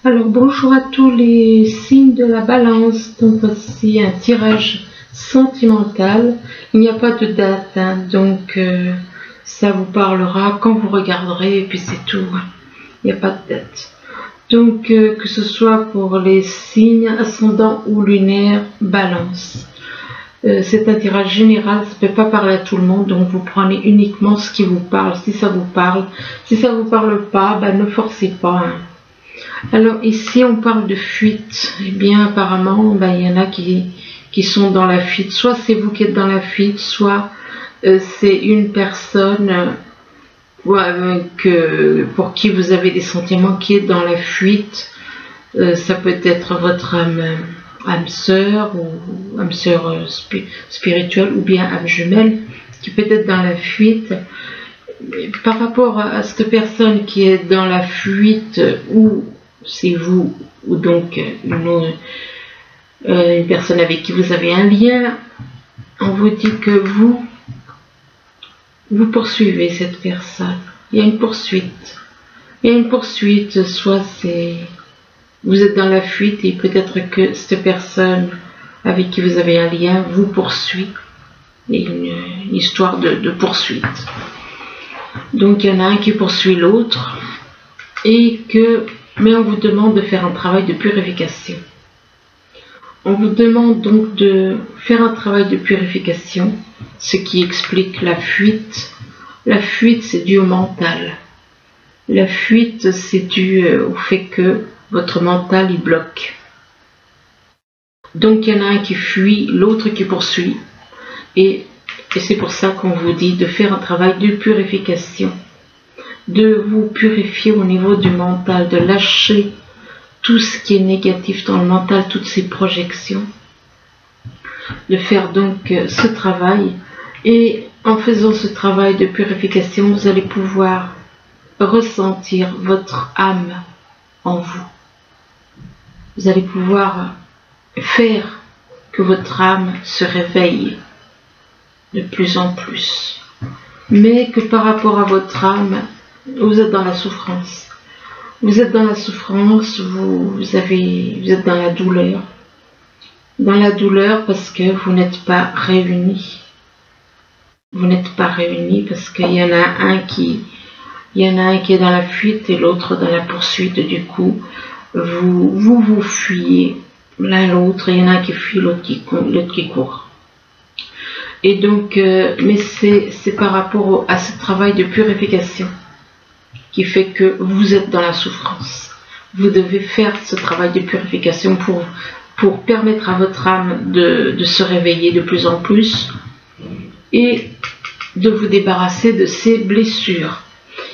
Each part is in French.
Alors bonjour à tous les signes de la balance. Donc voici un tirage sentimental. Il n'y a pas de date, donc ça vous parlera quand vous regarderez et puis c'est tout. Il n'y a pas de date. Donc que ce soit pour les signes ascendants ou lunaires, balance. C'est un tirage général, ça ne peut pas parler à tout le monde, donc vous prenez uniquement ce qui vous parle, si ça vous parle. Si ça ne vous parle pas, ne forcez pas. Alors ici on parle de fuite. Eh bien apparemment il y en a qui sont dans la fuite. Soit c'est vous qui êtes dans la fuite, soit c'est une personne pour qui vous avez des sentiments qui est dans la fuite. Ça peut être votre âme sœur ou âme sœur spirituelle ou bien âme jumelle qui peut être dans la fuite. Par rapport à cette personne qui est dans la fuite, ou c'est vous ou donc une personne avec qui vous avez un lien, on vous dit que vous poursuivez cette personne. Il y a une poursuite. Il y a une poursuite, soit c'est vous êtes dans la fuite et peut-être que cette personne avec qui vous avez un lien vous poursuit. Il y a une histoire de poursuite. Donc il y en a un qui poursuit l'autre mais on vous demande de faire un travail de purification. On vous demande donc de faire un travail de purification, ce qui explique la fuite. La fuite, c'est dû au mental. La fuite, c'est dû au fait que votre mental il bloque. Donc il y en a un qui fuit, l'autre qui poursuit. Et c'est pour ça qu'on vous dit de faire un travail de purification, de vous purifier au niveau du mental, de lâcher tout ce qui est négatif dans le mental, toutes ces projections, de faire donc ce travail. Et en faisant ce travail de purification, vous allez pouvoir ressentir votre âme en vous. Vous allez pouvoir faire que votre âme se réveille de plus en plus, mais que par rapport à votre âme, vous êtes dans la souffrance. Vous êtes dans la souffrance, vous êtes dans la douleur. Dans la douleur parce que vous n'êtes pas réunis. Vous n'êtes pas réunis parce qu'il y en a un qui est dans la fuite et l'autre dans la poursuite. Du coup, vous fuyez l'un l'autre. Il y en a un qui fuit, l'autre qui court. Et donc, mais c'est par rapport à ce travail de purification qui fait que vous êtes dans la souffrance. Vous devez faire ce travail de purification pour permettre à votre âme de se réveiller de plus en plus et de vous débarrasser de ces blessures.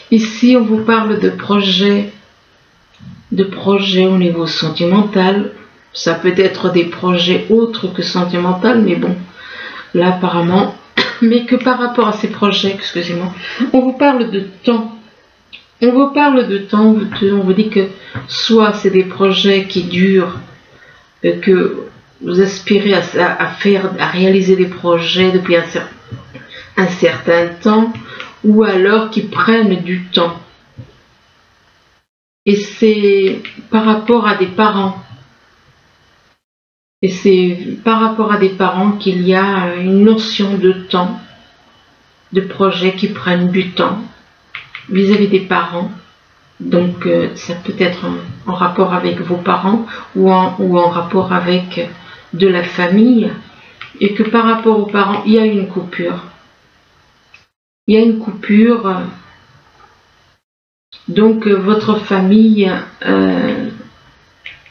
Ici, on vous parle de projets au niveau sentimental. Ça peut être des projets autres que sentimentaux, mais bon, là apparemment, mais que par rapport à ces projets, excusez-moi, on vous parle de temps. On vous parle de temps, on vous dit que soit c'est des projets qui durent, que vous aspirez à réaliser des projets depuis un certain temps, ou alors qui prennent du temps. Et c'est par rapport à des parents. Et c'est par rapport à des parents qu'il y a une notion de temps, de projets qui prennent du temps vis-à-vis des parents. Donc ça peut être en rapport avec vos parents ou en rapport avec de la famille. Et que par rapport aux parents, il y a une coupure. Il y a une coupure. Donc votre famille,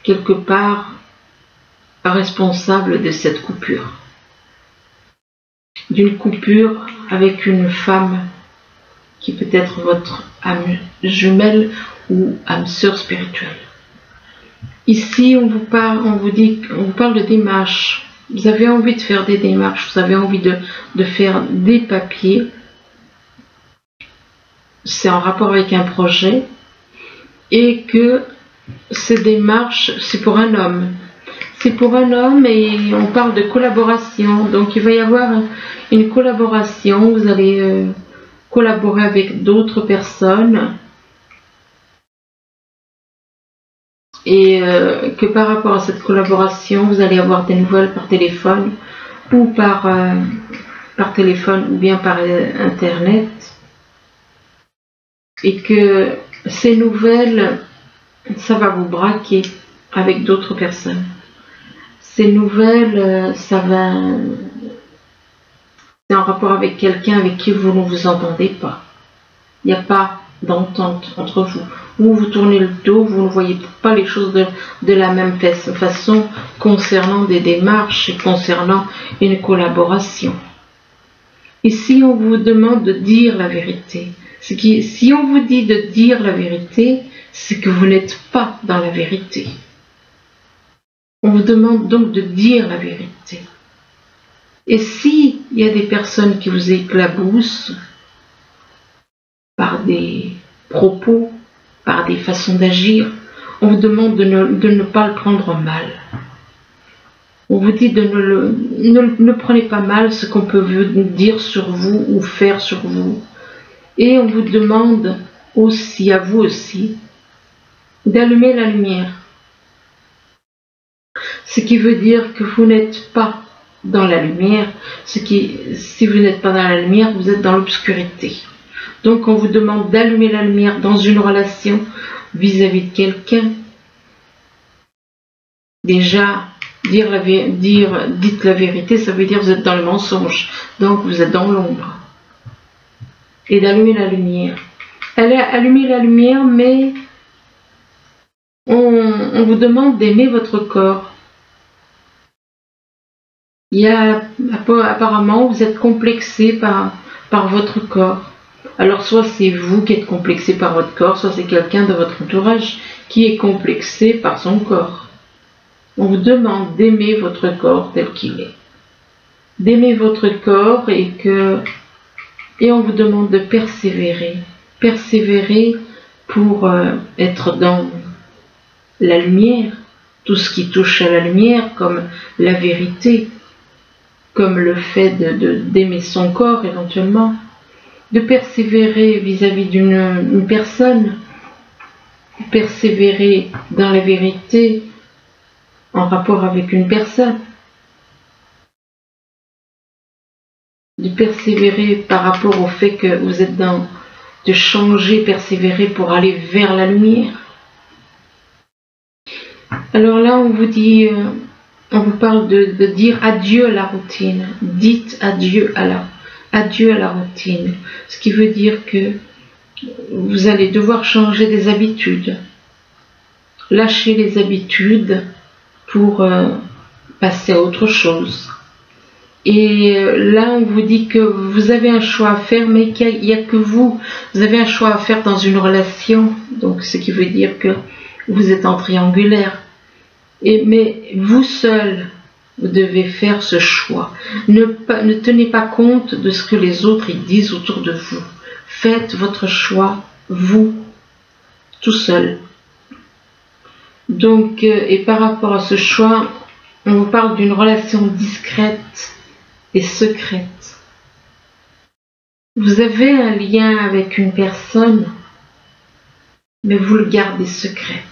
quelque part, responsable de cette coupure. D'une coupure avec une femme qui peut être votre âme jumelle ou âme sœur spirituelle. Ici, on vous parle de démarches. Vous avez envie de faire des démarches, vous avez envie de faire des papiers. C'est en rapport avec un projet et que ces démarches, c'est pour un homme. C'est pour un homme et on parle de collaboration. Donc il va y avoir une collaboration, vous allez collaborer avec d'autres personnes et que par rapport à cette collaboration, vous allez avoir des nouvelles par téléphone ou par téléphone ou bien par internet, et que ces nouvelles, ça va vous braquer avec d'autres personnes. Ces nouvelles, c'est en rapport avec quelqu'un avec qui vous ne vous entendez pas. Il n'y a pas d'entente entre vous. Vous tournez le dos, vous ne voyez pas les choses de la même façon concernant des démarches et concernant une collaboration. Et si on vous demande de dire la vérité, si on vous dit de dire la vérité, c'est que vous n'êtes pas dans la vérité. On vous demande donc de dire la vérité. Et s'il y a des personnes qui vous éclaboussent par des propos, par des façons d'agir, on vous demande de ne pas le prendre mal. On vous dit de ne prenez pas mal ce qu'on peut dire sur vous ou faire sur vous. Et on vous demande aussi, à vous aussi, d'allumer la lumière. Ce qui veut dire que vous n'êtes pas dans la lumière. Si vous n'êtes pas dans la lumière, vous êtes dans l'obscurité. Donc on vous demande d'allumer la lumière dans une relation vis-à-vis de quelqu'un. Déjà, dites la vérité, ça veut dire que vous êtes dans le mensonge. Donc vous êtes dans l'ombre. Et d'allumer la lumière. Allumer la lumière, mais on vous demande d'aimer votre corps. Apparemment, vous êtes complexé par votre corps. Alors soit c'est vous qui êtes complexé par votre corps, soit c'est quelqu'un de votre entourage qui est complexé par son corps. On vous demande d'aimer votre corps tel qu'il est. D'aimer votre corps et on vous demande de persévérer. Persévérer pour être dans la lumière, tout ce qui touche à la lumière, comme la vérité, comme le fait d'aimer son corps éventuellement, de persévérer vis-à-vis d'une personne, persévérer dans la vérité en rapport avec une personne, de persévérer par rapport au fait que vous êtes de changer, persévérer pour aller vers la lumière. Alors là, on vous dit, on vous parle de dire adieu à la routine. Dites adieu à la routine. Ce qui veut dire que vous allez devoir changer des habitudes. Lâcher les habitudes pour passer à autre chose. Et là, on vous dit que vous avez un choix à faire, mais qu'il n'y a que vous. Vous avez un choix à faire dans une relation. Donc, ce qui veut dire que vous êtes en triangulaire. Mais vous seul, vous devez faire ce choix. Ne tenez pas compte de ce que les autres ils disent autour de vous. Faites votre choix, vous, tout seul. Donc, et par rapport à ce choix, on vous parle d'une relation discrète et secrète. Vous avez un lien avec une personne, mais vous le gardez secret.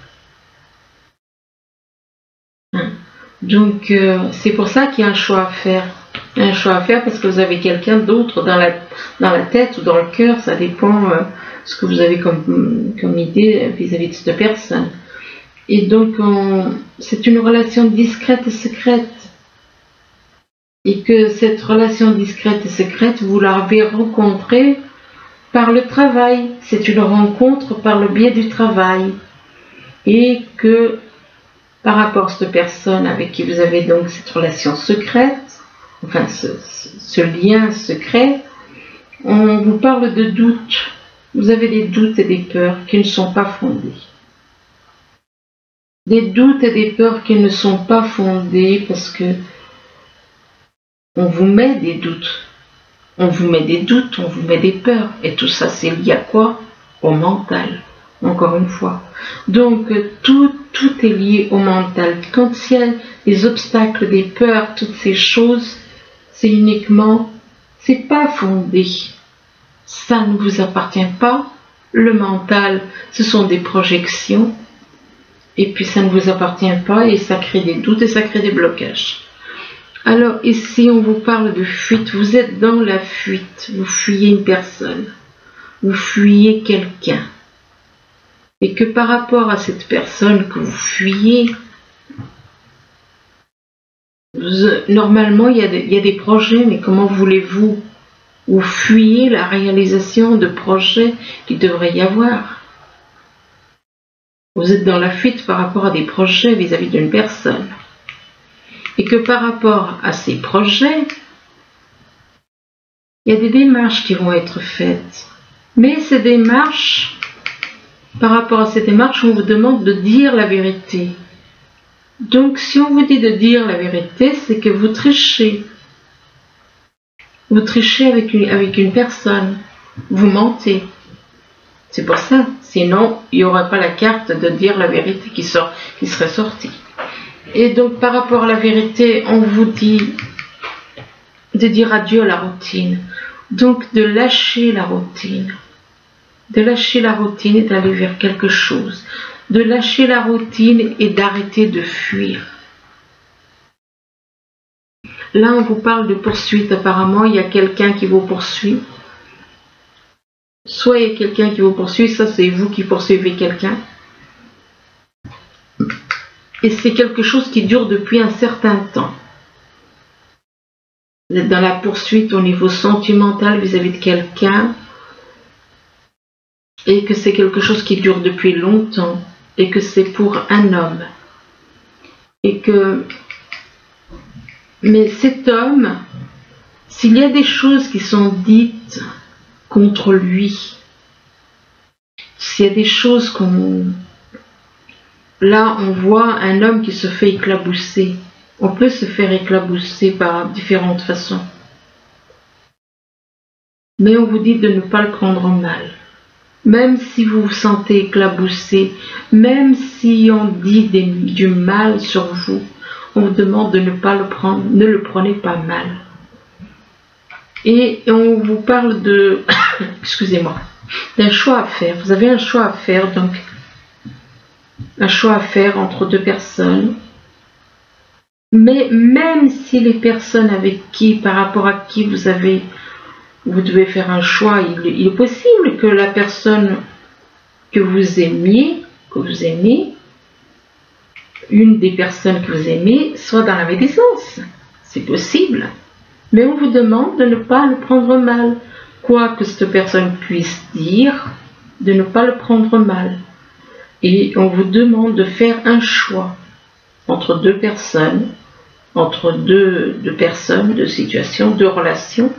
Donc, c'est pour ça qu'il y a un choix à faire. Un choix à faire parce que vous avez quelqu'un d'autre dans la tête ou dans le cœur, ça dépend ce que vous avez comme idée vis-à-vis de cette personne. Et donc, c'est une relation discrète et secrète. Et que cette relation discrète et secrète, vous l'avez rencontrée par le travail. C'est une rencontre par le biais du travail. Et que par rapport à cette personne avec qui vous avez donc cette relation secrète, enfin ce lien secret, on vous parle de doutes. Vous avez des doutes et des peurs qui ne sont pas fondés. Des doutes et des peurs qui ne sont pas fondés parce que on vous met des doutes. On vous met des doutes, on vous met des peurs. Et tout ça, c'est lié à quoi? Au mental. Encore une fois. Donc, tout est lié au mental. Quand il y a des obstacles, des peurs, toutes ces choses, c'est uniquement, c'est pas fondé. Ça ne vous appartient pas. Le mental, ce sont des projections. et puis ça ne vous appartient pas et ça crée des doutes et ça crée des blocages. Alors ici on vous parle de fuite, vous êtes dans la fuite, vous fuyez une personne, vous fuyez quelqu'un. Et que par rapport à cette personne que vous fuyez, normalement il y a des projets, mais comment voulez-vous vous fuyez la réalisation de projets qu'il devrait y avoir? Vous êtes dans la fuite par rapport à des projets vis-à-vis d'une personne. Et que par rapport à ces projets, il y a des démarches qui vont être faites. Mais ces démarches, par rapport à ces démarches, on vous demande de dire la vérité. Donc si on vous dit de dire la vérité, c'est que vous trichez. Vous trichez avec une personne. Vous mentez. C'est pour ça. Sinon, il n'y aurait pas la carte de dire la vérité qui serait sortie. Et donc, par rapport à la vérité, on vous dit de dire adieu à la routine. Donc, de lâcher la routine. De lâcher la routine et d'aller vers quelque chose. De lâcher la routine et d'arrêter de fuir. Là, on vous parle de poursuite. Apparemment, il y a quelqu'un qui vous poursuit. Soit il y a quelqu'un qui vous poursuit, ça c'est vous qui poursuivez quelqu'un. Et c'est quelque chose qui dure depuis un certain temps. Vous êtes dans la poursuite au niveau sentimental vis-à-vis de quelqu'un. Et que c'est quelque chose qui dure depuis longtemps. Et que c'est pour un homme. Et que... Mais cet homme, s'il y a des choses qui sont dites contre lui, s'il y a des choses qu'on... Là, on voit un homme qui se fait éclabousser. On peut se faire éclabousser par différentes façons. Mais on vous dit de ne pas le prendre mal. Même si vous vous sentez éclaboussé, même si on dit du mal sur vous, on vous demande de ne pas le prendre, ne le prenez pas mal. Et on vous parle de, excusez-moi, d'un choix à faire. Vous avez un choix à faire, donc un choix à faire entre deux personnes. Mais même si les personnes avec qui, par rapport à qui vous devez faire un choix, il est possible que la personne que vous aimez, une des personnes que vous aimez, soit dans la médisance. C'est possible. Mais on vous demande de ne pas le prendre mal. Quoi que cette personne puisse dire, de ne pas le prendre mal. Et on vous demande de faire un choix entre deux personnes, deux situations, deux relations,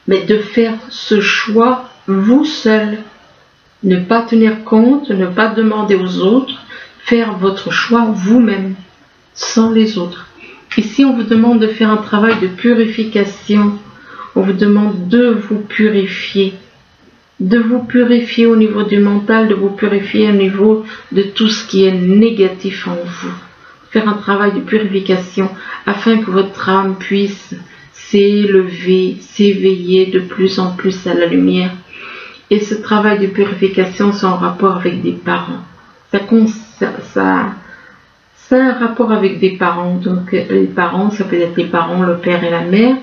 mais de faire ce choix vous seul. Ne pas tenir compte, ne pas demander aux autres, faire votre choix vous-même, sans les autres. Ici, on vous demande de faire un travail de purification. On vous demande de vous purifier. De vous purifier au niveau du mental, de vous purifier au niveau de tout ce qui est négatif en vous. Faire un travail de purification afin que votre âme puisse s'élever, s'éveiller de plus en plus à la lumière. Et ce travail de purification, c'est en rapport avec des parents. Ça a un rapport avec des parents. Donc les parents, ça peut être les parents, le père et la mère.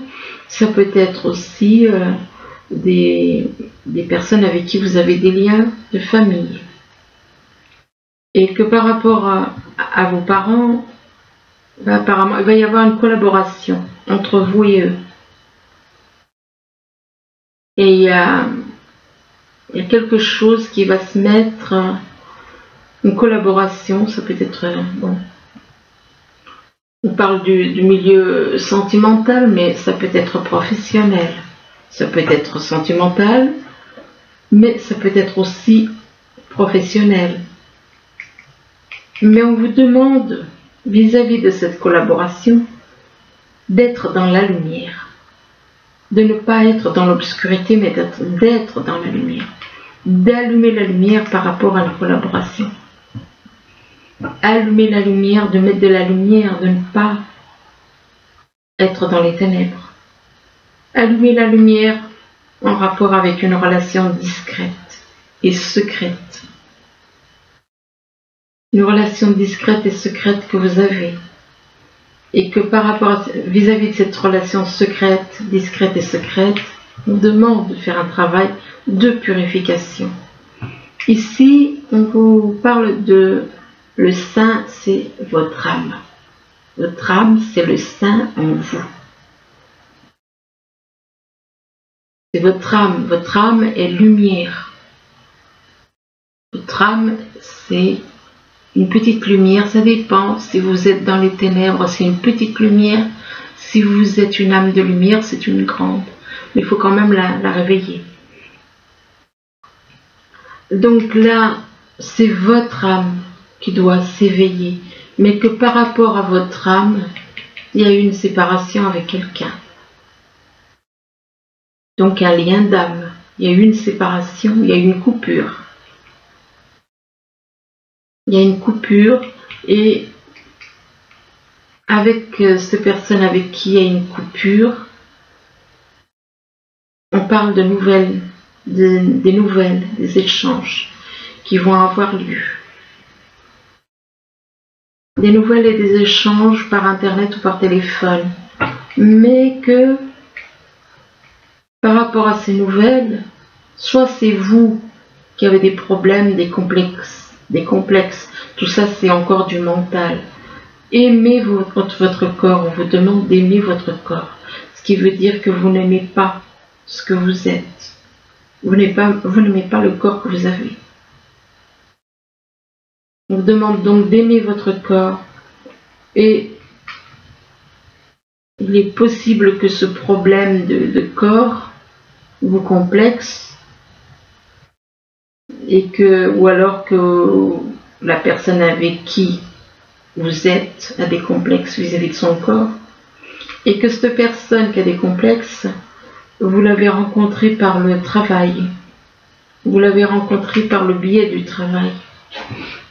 Ça peut être aussi des personnes avec qui vous avez des liens de famille. Et que par rapport à vos parents, apparemment, il va y avoir une collaboration entre vous et eux. Et il y a quelque chose qui va se mettre, une collaboration, ça peut être, bon, on parle du milieu sentimental, mais ça peut être professionnel. Ça peut être sentimental, mais ça peut être aussi professionnel. Mais on vous demande, vis-à-vis de cette collaboration, d'être dans la lumière. De ne pas être dans l'obscurité, mais d'être dans la lumière. D'allumer la lumière par rapport à la collaboration. Allumer la lumière, de mettre de la lumière, de ne pas être dans les ténèbres. Allumer la lumière en rapport avec une relation discrète et secrète. une relation discrète et secrète que vous avez. Et que par rapport vis-à-vis de cette relation secrète, discrète et secrète, on demande de faire un travail de purification. Ici, on vous parle de le saint, c'est votre âme. Votre âme, c'est le saint en vous. C'est votre âme. Votre âme est lumière. Votre âme, c'est une petite lumière. Ça dépend. Si vous êtes dans les ténèbres, c'est une petite lumière. Si vous êtes une âme de lumière, c'est une grande. Mais il faut quand même la réveiller. Donc là, c'est votre âme qui doit s'éveiller. Mais que par rapport à votre âme, il y a eu une séparation avec quelqu'un. Donc un lien d'âme. Il y a eu une séparation, il y a eu une coupure. Il y a une coupure et avec cette personne avec qui il y a une coupure, on parle de nouvelles, des nouvelles, des échanges qui vont avoir lieu. Des nouvelles et des échanges par internet ou par téléphone. Mais que par rapport à ces nouvelles, soit c'est vous qui avez des problèmes, des complexes, tout ça c'est encore du mental. Aimez votre corps, on vous demande d'aimer votre corps, ce qui veut dire que vous n'aimez pas ce que vous êtes. Vous n'aimez pas le corps que vous avez. On vous demande donc d'aimer votre corps et il est possible que ce problème de corps vous complexe et ou alors que la personne avec qui vous êtes a des complexes vis-à-vis de son corps et que cette personne qui a des complexes, vous l'avez rencontrée par le travail, vous l'avez rencontrée par le biais du travail.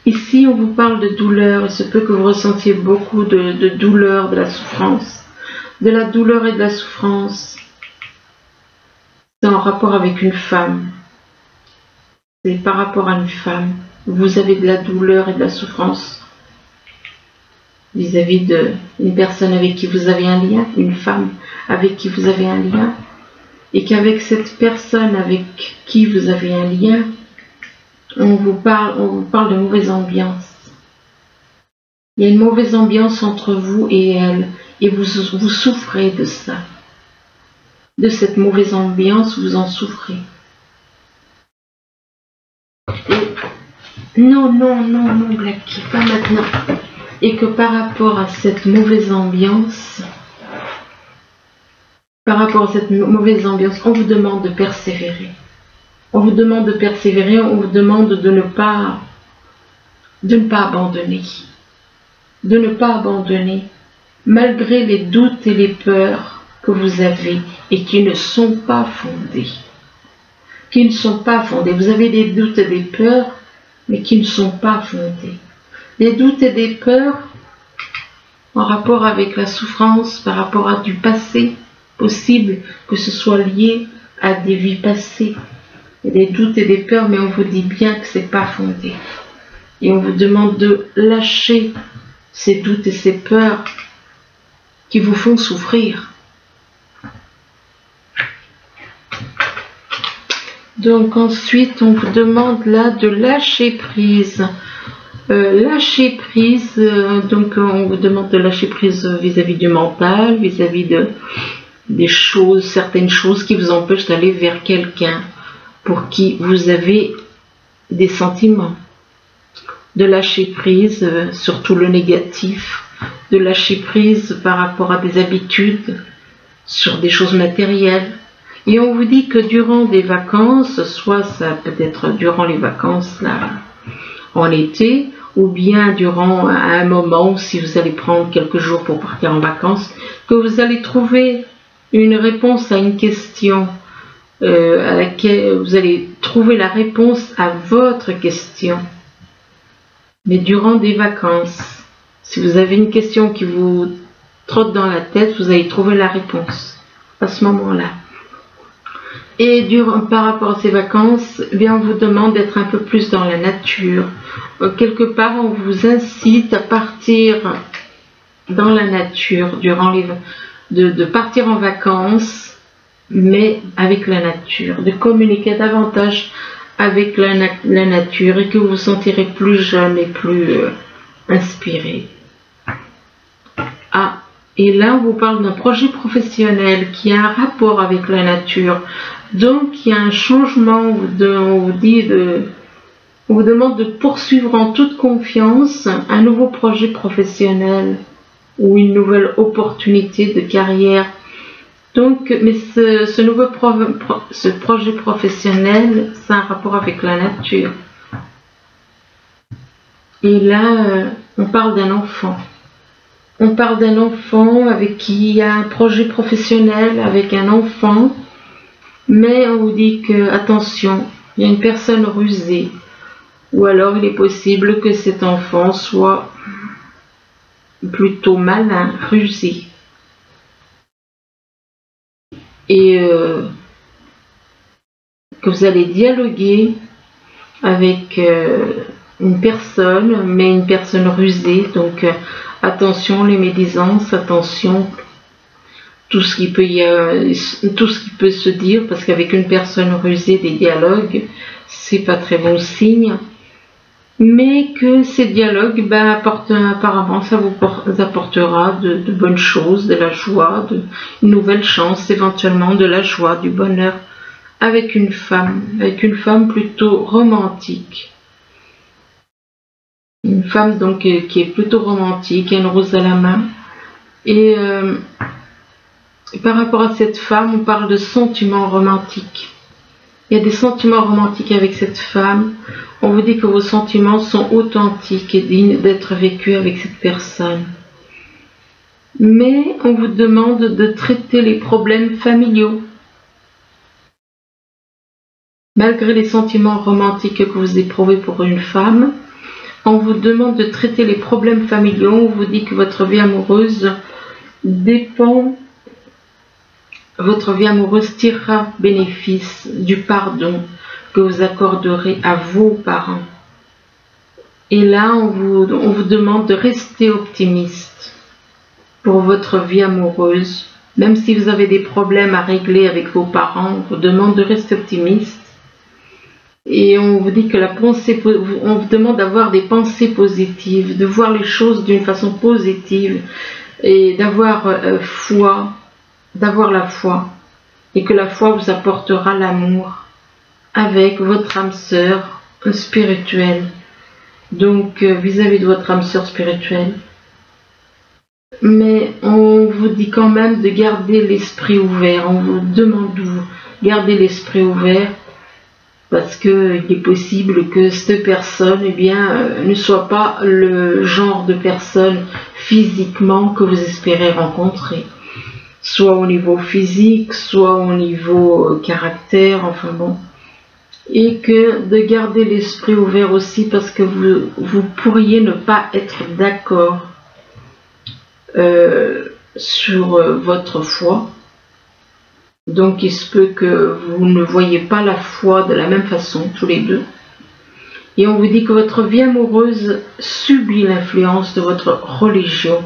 Ici, on vous parle de douleur. Il se peut que vous ressentiez beaucoup de douleur, de la souffrance. De la douleur et de la souffrance. C'est en rapport avec une femme. C'est par rapport à une femme. Vous avez de la douleur et de la souffrance vis-à-vis d'une personne avec qui vous avez un lien, une femme avec qui vous avez un lien. Et qu'avec cette personne avec qui vous avez un lien, on vous parle de mauvaise ambiance. Il y a une mauvaise ambiance entre vous et elle, et vous souffrez de ça. De cette mauvaise ambiance, vous en souffrez. Et non, Blacky, pas maintenant. Et que par rapport à cette mauvaise ambiance, on vous demande de persévérer. On vous demande de persévérer, on vous demande de ne pas abandonner. De ne pas abandonner, malgré les doutes et les peurs que vous avez et qui ne sont pas fondés. Qui ne sont pas fondés. Vous avez des doutes et des peurs, mais qui ne sont pas fondés. Des doutes et des peurs en rapport avec la souffrance, par rapport à du passé, possible que ce soit lié à des vies passées. Il y a des doutes et des peurs, mais on vous dit bien que ce n'est pas fondé. Et on vous demande de lâcher ces doutes et ces peurs qui vous font souffrir. Donc ensuite, on vous demande là de lâcher prise. Lâcher prise, donc on vous demande de lâcher prise vis-à-vis du mental, vis-à-vis des choses, certaines choses qui vous empêchent d'aller vers quelqu'un pour qui vous avez des sentiments. De lâcher prise sur tout le négatif, de lâcher prise par rapport à des habitudes, sur des choses matérielles. Et on vous dit que durant des vacances, soit ça peut être durant les vacances là, en été, ou bien durant un moment, si vous allez prendre quelques jours pour partir en vacances, que vous allez trouver une réponse à une question à laquelle vous allez trouver la réponse à votre question. Mais durant des vacances, si vous avez une question qui vous trotte dans la tête, vous allez trouver la réponse à ce moment-là. Et par rapport à ces vacances, eh bien, on vous demande d'être un peu plus dans la nature. Quelque part, on vous incite à partir dans la nature durant de partir en vacances, mais avec la nature, de communiquer davantage avec la nature, et que vous vous sentirez plus jeune et plus inspiré. Ah, et là, on vous parle d'un projet professionnel qui a un rapport avec la nature. Donc, il y a un changement, on vous demande de poursuivre en toute confiance un nouveau projet professionnel ou une nouvelle opportunité de carrière. Donc, mais ce projet professionnel, c'est un rapport avec la nature. Et là, on parle d'un enfant. On parle d'un enfant avec qui il y a un projet professionnel, avec un enfant, mais on vous dit que, attention, il y a une personne rusée, ou alors il est possible que cet enfant soit plutôt malin, rusé. Et que vous allez dialoguer avec une personne, mais une personne rusée, donc attention les médisances, attention tout ce qui peut se dire, parce qu'avec une personne rusée, des dialogues, c'est pas très bon signe. Mais que ces dialogues, apparemment, ça vous apportera de bonnes choses, de la joie, une nouvelle chance, éventuellement de la joie, du bonheur, avec une femme plutôt romantique. Une femme donc qui est plutôt romantique, une rose à la main. Et par rapport à cette femme, on parle de sentiments romantiques. Il y a des sentiments romantiques avec cette femme. On vous dit que vos sentiments sont authentiques et dignes d'être vécus avec cette personne. Mais on vous demande de traiter les problèmes familiaux. Malgré les sentiments romantiques que vous éprouvez pour une femme, on vous demande de traiter les problèmes familiaux. On vous dit que votre vie amoureuse tirera bénéfice du pardon que vous accorderez à vos parents. Et là, on vous demande de rester optimiste pour votre vie amoureuse. Même si vous avez des problèmes à régler avec vos parents, on vous demande de rester optimiste. Et on vous dit que on vous demande d'avoir des pensées positives, de voir les choses d'une façon positive et d'avoir la foi, et que la foi vous apportera l'amour avec votre âme sœur spirituelle. Donc vis-à-vis de votre âme sœur spirituelle. Mais on vous dit quand même de garder l'esprit ouvert. On vous demande de garder l'esprit ouvert, parce qu'il est possible que cette personne ne soit pas le genre de personne physiquement que vous espérez rencontrer. Soit au niveau physique, soit au niveau caractère, enfin bon. Et que de garder l'esprit ouvert aussi, parce que vous pourriez ne pas être d'accord sur votre foi. Donc il se peut que vous ne voyez pas la foi de la même façon, tous les deux. Et on vous dit que votre vie amoureuse subit l'influence de votre religion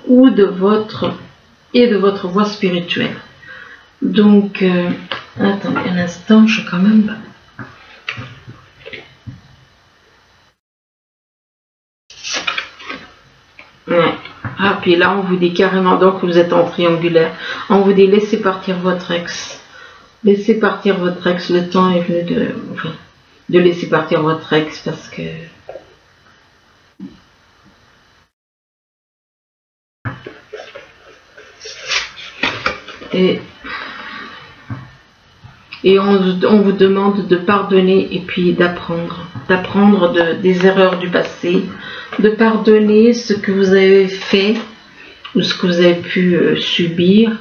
ou de votre voie spirituelle. Donc, attendez un instant, je vais quand même... Ouais. Ah, puis là, on vous dit carrément donc que vous êtes en triangulaire. On vous dit laissez partir votre ex. Laissez partir votre ex. Le temps est venu de laisser partir votre ex, parce que... Et on vous demande de pardonner et puis d'apprendre des erreurs du passé, de pardonner ce que vous avez fait ou ce que vous avez pu subir,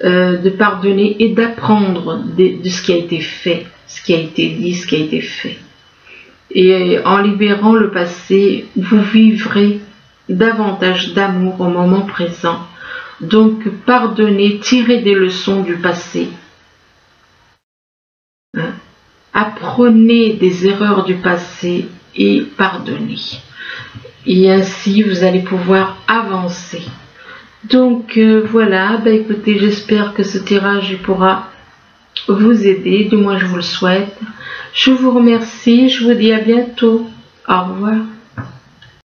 de pardonner et d'apprendre de ce qui a été fait, ce qui a été dit, ce qui a été fait. Et en libérant le passé, vous vivrez davantage d'amour au moment présent. Donc pardonnez, tirez des leçons du passé Apprenez des erreurs du passé et pardonnez. Et ainsi, vous allez pouvoir avancer. Donc voilà, écoutez, j'espère que ce tirage pourra vous aider, du moins je vous le souhaite. Je vous remercie, je vous dis à bientôt. Au revoir.